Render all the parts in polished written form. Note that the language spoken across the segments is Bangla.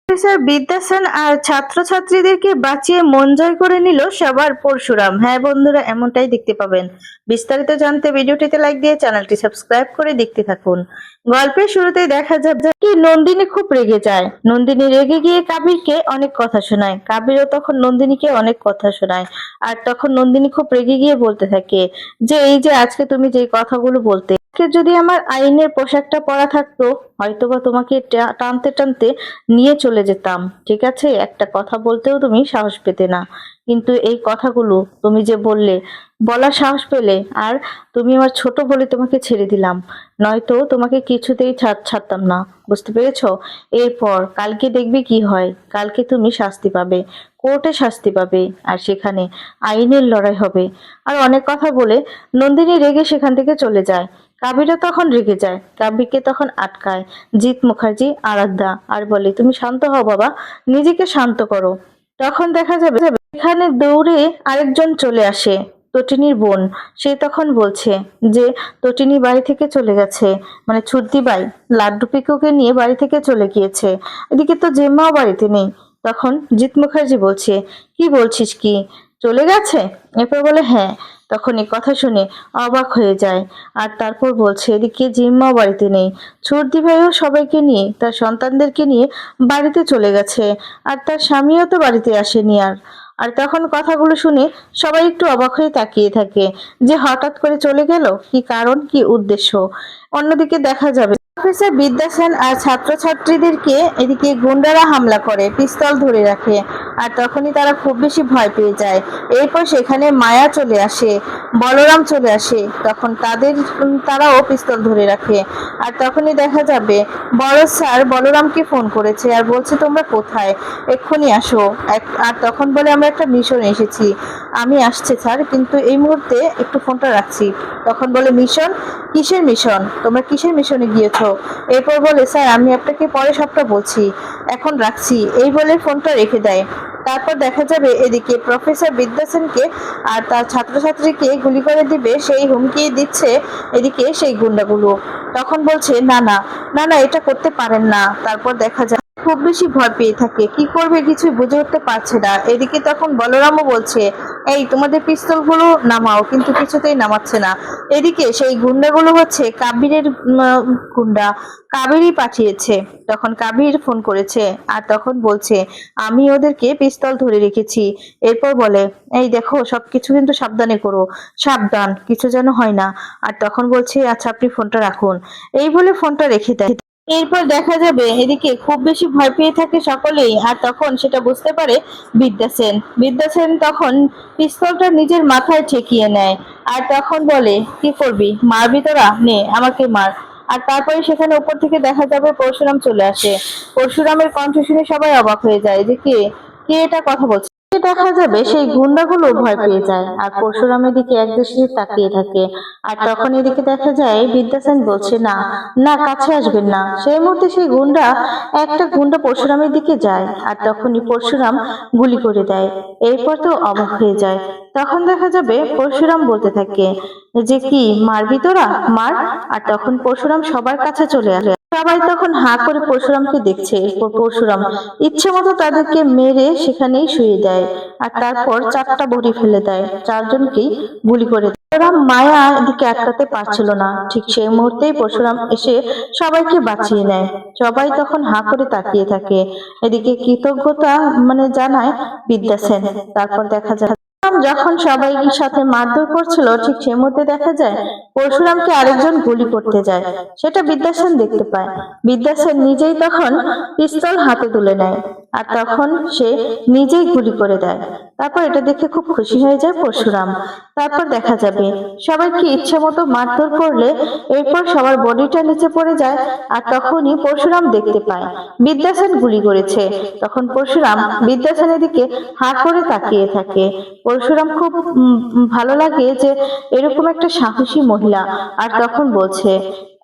প্রফেসর বিদ্যাসান আর ছাত্রছাত্রীদেরকে বাঁচিয়ে মন জয় করে নিল সবার পরশুরাম। হ্যাঁ বন্ধুরা, এমনটাই দেখতে পাবেন। বিস্তারিত জানতে ভিডিওটিতে লাইক দিয়ে চ্যানেলটি সাবস্ক্রাইব করে দেখতে থাকুন। গল্পের শুরুতেই দেখা যাবে কি নন্দিনী খুব রেগে যায়। নন্দিনী রেগে গিয়ে কাবিরকে অনেক কথা শোনায়। কাবিরও তখন নন্দিনীকে অনেক কথা শোনায়। আর তখন নন্দিনী খুব রেগে গিয়ে বলতে থাকে যে এই যে আজকে তুমি যে কথাগুলো বলতে, আজকে যদি আমার আইনের পোশাকটা পরা থাকতো হয়তোবা তোমাকে টানতে টানতে নিয়ে চলে যেতাম। ঠিক আছে, একটা কথা বলতেও তুমি সাহস পেতে না, কিন্তু এই কথাগুলো তুমি যে বললে, বলার সাহস পেলে, আর তুমি আমার ছোট বলে তোমাকে ছেড়ে দিলাম, নয়তো তোমাকে কিছুতেই ছাড়তাম না। বুঝতে পেরেছো? এরপর কালকে দেখবে কি হয়। কালকে তুমি শাস্তি পাবে, কোর্টে শাস্তি পাবে, আর সেখানে আইনের লড়াই হবে। আর অনেক কথা বলে নন্দিনী রেগে সেখান থেকে চলে যায়। কাবিরও তখন রেগে যায়, কাবিরকে তখন আটকায় জিৎ মুখার্জি আরাধ্যা, আর বলে তুমি শান্ত হও বাবা, নিজেকে শান্ত করো। তখন দেখা যাবে এখানে দৌড়ে আরেকজন চলে আসে, তটিনীর বোন। সে তখন বলছে যে তটিনী বাড়ি থেকে চলে গেছে, মানে ছুটি বাই লাড্ডু পিকুকে নিয়ে বাড়ি থেকে চলে গিয়েছে। এদিকে তো জেম্মাও বাড়িতে নেই। তখন জিৎ মুখার্জি বলছে কি বলছিস, কি চলে গেছে? এরপর বলে হ্যাঁ। তখন এই কথা শুনে অবাক হয়ে যায়। আর তারপর বলছে এদিকে জিম্মাও বাড়িতে নেই, ছুটি ভাইও সবাইকে নিয়ে, তার সন্তানদেরকে নিয়ে বাড়িতে চলে গেছে, আর তার স্বামীও তো বাড়িতে আসেনি। আর আর তখন কথাগুলো শুনে সবাই একটু অবাক হয়ে তাকিয়ে থাকে যে হঠাৎ করে চলে গেল, কি কারণ, কি উদ্দেশ্য। অন্যদিকে দেখা যাবে প্রফেসর বিদ্যাসান আর ছাত্রছাত্রীদেরকে এদিকে গুন্ডারা হামলা করে, পিস্তল ধরে রাখে। আর তখনই তারা খুব বেশি ভয় পেয়ে যায়। এরপর সেখানে মায়া চলে আসে, বলরাম চলে আসে। তখন তারাও পিস্তল ধরে রাখে। আর তখনই দেখা যাবে বড় স্যার বলরামকে ফোন করেছে আর বলছে তোমরা কোথায়, এক্ষুনি আসো। আর তখন বলে আমরা একটা মিশন এসেছি। আমি আসছি স্যার, কিন্তু এই মুহূর্তে একটু ফোনটা রাখছি। তখন বলে মিশন? কিসের মিশন? তোমরা কিসের মিশনে গিয়েছো? এরপর বলে স্যার আমি আপনাকে পরে সবটা বলছি, এখন রাখছি। এই বলে ফোনটা রেখে দেয়। তারপর দেখা যাবে এদিকে প্রফেসর বিদ্যাসেনকে আর তার ছাত্রছাত্রীকে গুলি করে দিবে সেই হুমকি দিচ্ছে এদিকে সেই গুন্ডাগুলো। তখন বলছে না না না না, এটা করতে পারেন না। তারপর দেখা যায় খুব বেশি ভয় পেয়ে থাকে, কি করবে কিছু বুঝে উঠতে পারছে না। এদিকে তখন বলরামও বলছে এই তোমাদের পিস্তল গুলো নামাও, কিন্তু কিছুতেই নামাচ্ছে না। এদিকে সেই গুন্ডাগুলো হচ্ছে কাবিরের গুন্ডা, কাবিরই পাঠিয়েছে। তখন কাবির ফোন করেছে আর তখন বলছে আমি ওদেরকে পিস্তল ধরে রেখেছি। এরপর বলে এই দেখো সবকিছু কিন্তু সাবধানে করো, সাবধান কিছু যেন হয় না। আর তখন বলছে আচ্ছা আপনি ফোনটা রাখুন। এই বলে ফোনটা রেখে দেয়। এরপর দেখা যাবে এদিকে খুব বেশি ভয় পেয়ে থাকে সকলেই। আর তখন সেটা বুঝতে পারে বিদ্যাসেন। বিদ্যাসেন তখন পিস্তলটা নিজের মাথায় ঠেকিয়ে নেয়। আর তখন বলে কি করবি, মারবি তোরা, নে আমাকে মার। আর তারপরে সেখানে উপর থেকে দেখা যাবে পরশুরাম চলে আসে। পরশুরামের কণ্ঠ শুনে সবাই অবাক হয়ে যায় যে কে কে এটা কথা বলছে। দেখা যাবে সেই গুন্ডাগুলো ভয় পেয়ে যায় আর পরশুরামের দিকে একদৃষ্টিতে তাকিয়ে থাকে। আর তখন এদিকে দেখা যায় বিদ্যাসান বলছে না না, কাছে আসবেন না। সেই মুহূর্তে সেই একটা গুন্ডা পরশুরামের দিকে যায় আর তখনই পরশুরাম গুলি করে দেয়। এরপর তো অবাক হয়ে যায়। তখন দেখা যাবে পরশুরাম বলতে থাকে যে কি মারবি তোরা, মার। আর তখন পরশুরাম সবার কাছে চলে আসে। সবাই তখন হাঁ করে পরশুরামকে দেখছে। এরপর পরশুরাম ইচ্ছে মতো তাদেরকে মেরে সেখানেই শুয়ে দেয়। আর তারপর চারটা বড়ি ফেলে দেয়, চারজনকেই গুলি করে দেয়। পরশুরাম মায়া এদিকে আটকাতে পারছিল না। ঠিক সেই মুহূর্তেই পরশুরাম এসে সবাইকে বাঁচিয়ে নেয়। সবাই তখন হাঁ করে তাকিয়ে থাকে। এদিকে কৃতজ্ঞতা জানায় বিদ্যাসেন। তারপর দেখা যায় যখন সবাই সাথে মারধর করছিল ঠিক সেই মুহূর্তে দেখা যায় পরশুরামকে আরেকজন গুলি করতে যায়। সেটা বিদ্যাসেন দেখতে পায়। বিদ্যাসেন নিজেই তখন পিস্তল হাতে তুলে নেয় আর তখন সে নিজেই গুলি করে দেয়। তারপর এটা দেখে খুব খুশি হয়ে যায় পরশুরাম। তারপর দেখা যাবে সবাইকে ইচ্ছে মতো মারধর করলে এরপর সবার বডিটা নিচে পড়ে যায়। আর তখনই পরশুরাম দেখতে পায় বিদ্যাসেন গুলি করেছে। তখন পরশুরাম বিদ্যাসেনের দিকে হাঁ করে তাকিয়ে থাকে। পরশুরাম খুব ভালো লাগে যে এরকম একটা সাহসী মহিলা। আর তখন বলছে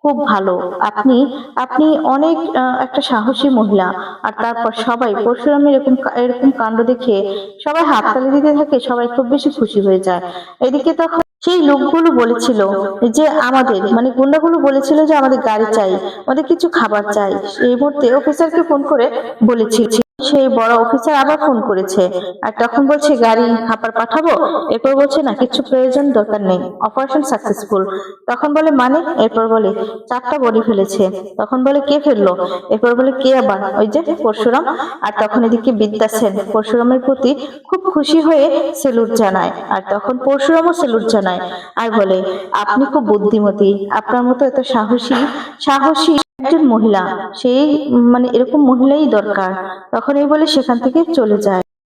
খুব ভালো, আপনি আপনি অনেক একটা সাহসী মহিলা। আর তারপর সবাই পরশুরামের এরকম এরকম কাণ্ড দেখে সবাই হাততালি দিতে থাকে, সবাই খুব বেশি খুশি হয়ে যায়। এদিকে তখন সেই লোকগুলো বলেছিল যে আমাদের মানে গুন্ডাগুলো বলেছিল যে আমাদের গাড়ি চাই, আমাদের কিছু খাবার চাই। সেই মুহূর্তে অফিসারকে ফোন করে বলেছিল। সেই বড় অফিসার আবার ফোন করেছে, আর তখন বলছে গাড়ি খাবার পাঠাবো। এরপর বলছে না, কিছু প্রয়োজন দরকার নেই, অপারেশন সাকসেসফুল। তখন বলে মানে? এরপর বলে 4টা বডি ফেলেছে। তখন বলে কে ফেললো? এরপর বলে কে আবার? ওই যে পরশুরাম। আর তখন এদিকে বিদ্যা সেন পরশুরামের প্রতি খুব খুশি হয়ে সেলুট জানায়, আর তখন পরশুরামও সেলুট জানায় আর বলে আপনি খুব বুদ্ধিমতী, আপনার মতো এত সাহসী সাহসী একজন মহিলা, সেই মানে এরকম মহিলাই দরকার। তখন এই বলে সেখান থেকে চলে যায়।